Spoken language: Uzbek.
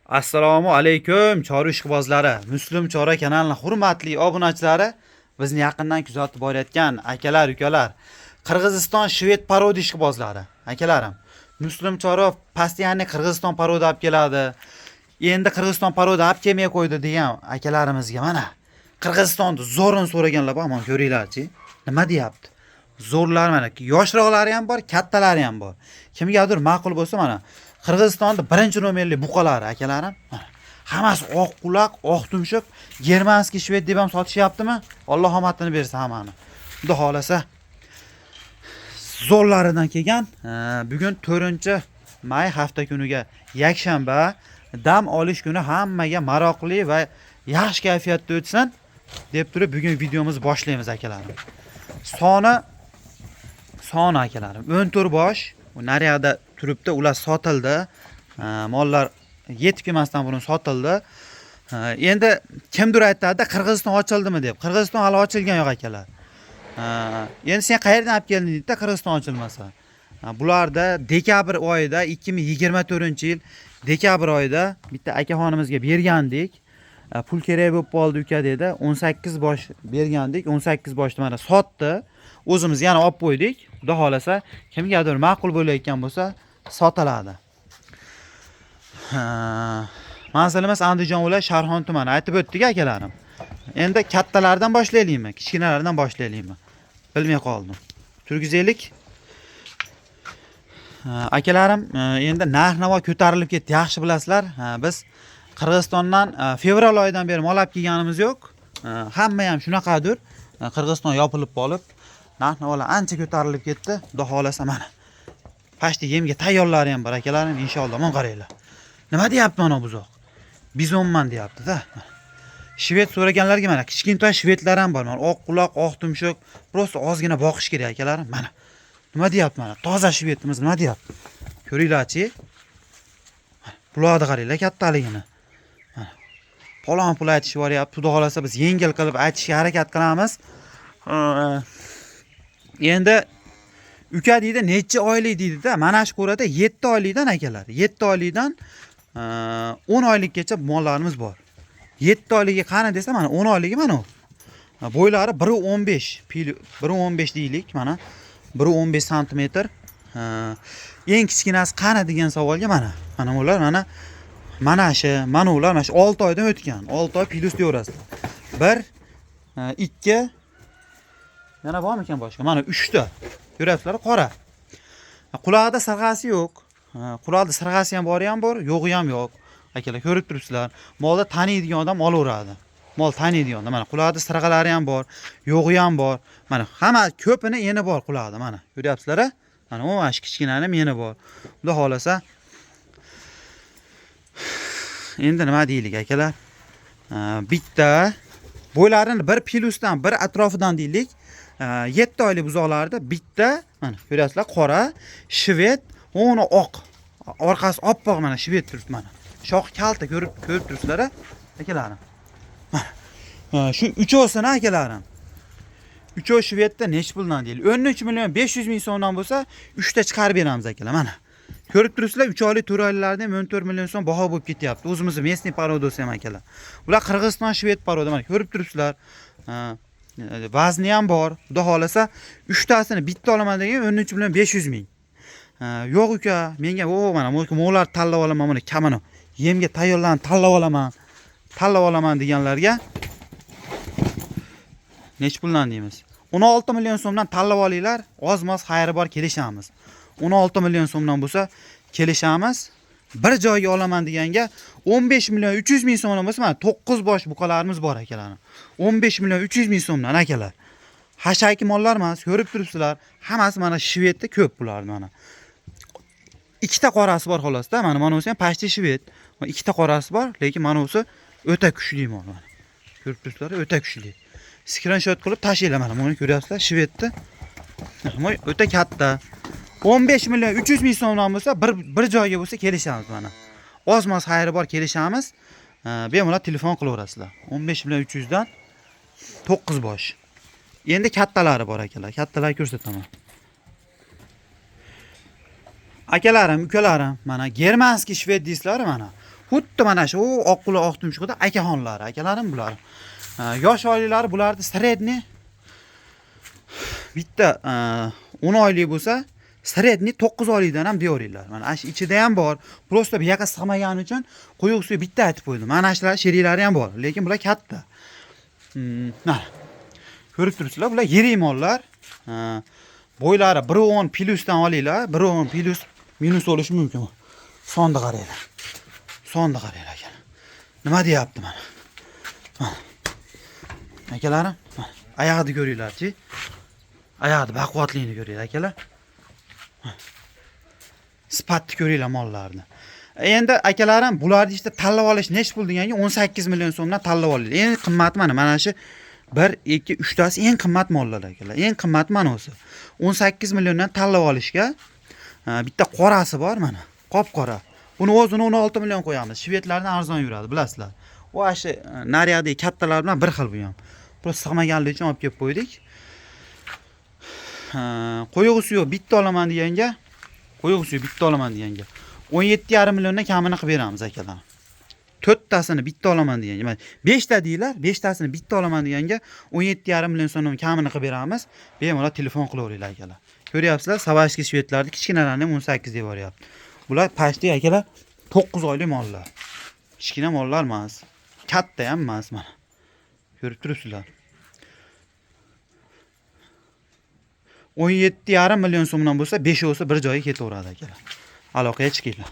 Assalomu alaykum chora ishqibozlari. Muslim Chora kanalining hurmatli obunachilari, bizni yaqindan kuzatib borayotgan akalar, ukalar, Qirg'iziston shved parodi ishqibozlari. Akalarim, Muslim Chora postoyanniy Qirg'iziston parodi olib keladi. Endi Qirg'iziston parodi olib kelmay qo'ydi degan akalarimizga mana Qirg'izistonni zo'rin so'raganlar bor, mana ko'ringlarchi. Nima deyapti? Zo'rlar mana, yoshroqlari ham bor, kattalari ham bor. Kimgadir ma'qul bo'lsa mana Qirg'izistonda birinchi nomerli buqalari akalarim. Hammasi oq quloq, oq tumshuq, germanskiy shved deb ham sotishyaptimi? Alloh omadini bersa hammani. Xudo xolasa zo'rlaridan kelgan. Bugun 4-may hafta kuniga yakshanba, dam olish kuni hammaga maroqli va yaxshi kayfiyatda o'tsin deb turib bugun videomizni boshlaymiz akalarim. Soni akalarim 14 bosh. Naryoqda turibdi, ular sotildi. Mollar yetib kelmasdan burun sotildi. Endi kimdir aytadi, Qirg'iziston ochildimi deb. Qirg'iziston hali ochilgan yo'q akalar. Endi sen qayerdan olib kelding deydi, Qirg'iziston ochilmasa. Bularda dekabr oyida 2024-yil dekabr oyida bitta akaxonimizga bergandik. Pul kerak bo'lib qoldi uka dedi. 18 bosh bergandik. 18 boshni mana sotdi. O'zimiz yana olib qo'ydik. Xudo xolasa kimgadir ma'qul bo'layotgan bo'lsa sotiladi. Manzilimiz Andijon viloyati Sharxon tumani aytib o'tdik akalarim. Endi kattalardan boshlaylikmi, kichkinalardan boshlaylikmi? Bilmay qoldim. Turgizaylik. Akalarim, endi narx-navo ko'tarilib ketdi, yaxshi bilasizlar. Biz Qirg'izistondan fevral oyidan beri mol olib kelganimiz yo'q. Hamma ham shunaqadir. Qirg'iziston yopilib qolib, narx-navolar ancha ko'tarilib ketdi. Xudo xolasa mana pashti yemga tayyorlari ham bor akalarim, inshaalloh. Mana qaranglar. Nima deyapti mana buzoq? Bizonman deyapti-da. Shved so'raganlarga mana kichkintoy shvedlar ham bor. Mana oq quloq, oq tumshuq, prosta ozgina boqish kerak akalarim. Mana nima deyapti mana? Toza shvedimiz nima deyapti? Ko'ringlarchi. Bularni qaranglar kattaligini. Mana pul aytishib boryapti. Xudo xolasa biz yengil qilib aytishga harakat qilamiz. Endi uka deydi, necha oylik deydi-da. Mana shu ko'rada 7 oylikdan akalar. 7 oylikdan 10 oylikgacha mollarimiz bor. 7 oyligiga qani desa mana 10 oyligi mana u. Bo'ylari 1.15, 1.15 deylik mana. 1.15 sm. Eng kichkinasi qani degan savolga mana ular mana ular 6 oydan o'tgan. 6 oy plus deyorasizlar. 1 2 yana bormikan boshqa? Mana 3 ta. Ko'ryapsizlar, qora. Quloqda sirg'asi yo'q. Quloqda sirg'asi ham bori ham bor, yo'g'i ham yo'q. Akalar ko'rib turibsizlar. Molda taniydigan odam olaveradi. Mol taniydigan odam. Mana quloqda sirg'alari ham bor, yo'g'i ham bor. Mana hamma ko'pini yeni bor quloqda mana. Ko'ryapsizlar? Mana u ash kichkinani yeni bor. Xudo xolasa endi nima deylik akalar? Bitta bo'ylarini bir plusdan, bir atrofidan deylik. 7 oylik buzoqlarda bitta mana ko'ryapsizlar, qora shved, uni oq, orqasi oppoq mana shved turibdi mana. Shox kalta ko'rib turibsizlar akalarim. Mana shu uchovsini akalarim. Uchov shvedda nech puldan deylik? 13.500.000 so'mdan bo'lsa 3 ta chiqarib beramiz akalar mana. Ko'rib turibsizlar, 3 oylik, 4 oyliklarda 14 million so'm baho bo'lib ketyapti. O'zimiz местный parodosi ham akalar. Ular Qirg'iziston shved parodi mana ko'rib turibsizlar. Vazni ham bor. Xudo xolasa 3 tasini bitta olaman degan 13.500.000. Yo'q uka, menga mana mo'lar tanlab olaman, mana kamini yemga tayyorlanib tanlab olaman deganlarga nech puldan deymiz? 16 million so'mdan tanlab olinglar, ozmoz xayri bor kelishamiz. 16 million so'mdan bo'lsa kelishamiz. Bir joyga olaman deganga 15 million 300 ming so'mdan bo'lsa mana 9 bosh buqalarimiz bor akalarim. 15 million 300 ming so'mdan akalar. Hashaki mollar emas, ko'rib turibsizlar. Hammasi mana shvedda ko'p bularni mana. Ikkita qorasi bor xolos-da. Mana o'zi ham pashti shved. Ikkita qorasi bor, lekin mana o'zi o'ta kuchli mol mana. Ko'rib turibsizlar, o'ta kuchli. Screenshot qilib tashinglar mana. Buni ko'ryapsizlar, shvedda. O'ta katta. 15 million 300 ming so'mdan bo'lsa bir joyga bo'lsa kelishamiz mana. Ozmoz xayri bor kelishamiz. Bemalol telefon qilaverasizlar. 15 million 300 dan 9 bosh. Endi kattalari bor akalar. Kattalarni ko'rsataman. Akalarim, ukalarim, mana germanskiy shved deysizlar mana. Xuddi mana shu oqqula oq tumshuqida akaxonlari, akalarim bular. Yosh oilalari bularni sredni bitta 10 oylik bo'lsa, sredni 9 oylikdan ham deyoringlar. Mana ash ichida ham bor. Prosta bu yoqqa sig'magani uchun quyuq suv bitta aytib qo'ydim. Mana shular sheriklari ham bor, lekin bular katta. Mana. Ko'rib turibsizlar, bular yirik mollar. Bo'ylari 1.10 plyusdan olinglar. 1.10 plyus minus bo'lishi mumkin. Sonni qaranglar. Sonni qaranglar aka. Nima deyapti mana? Akalarim, oyog'ini ko'ringlar-chi. Oyog'ini baquvvatligini ko'ringlar akalar. Sifatni ko'ringlar mollarni. Endi akalarim bularni işte tanlab olish nech pul deganga 18 million so'mdan tanlab olinglar. Eng qimmati mana shu 1, 2, 3 tasi eng qimmat mollar akalar. Eng qimmat mana o'zi. 18 milliondan tanlab olishga bitta qorasi bor mana. Qop-qora. Buni o'zini 16 million qo'yamiz. Shvedlardan arzon yuradi, bilasizlar. U ashi naryadagi kattalar bilan bir xil bu ham. Prosta sig'maganligi uchun olib kelib qo'ydik. Qo'yuq suvi bitta olaman deganga, 17,5 milliondan kamini qilib beramiz akalar. 4 tasini bitta olaman deganga, 5 ta deylar, 5 tasini bitta olaman deganga 17,5 million so'mdan kamini qilib beramiz. Bemalol telefon qilaveringlar akalar. Ko'ryapsizlar, savashki shvedlarni kichkinalarni 18 deb boryapti. Bular pashti akalar 9 oylik mollar. Kichkina mollar emas. Katta ham emas mana. Ko'rib turibsizlar. 17,5 million so'mdan bo'lsa, 5 o'si bir joyga ketaveradi akalar. Aloqaga chiqinglar.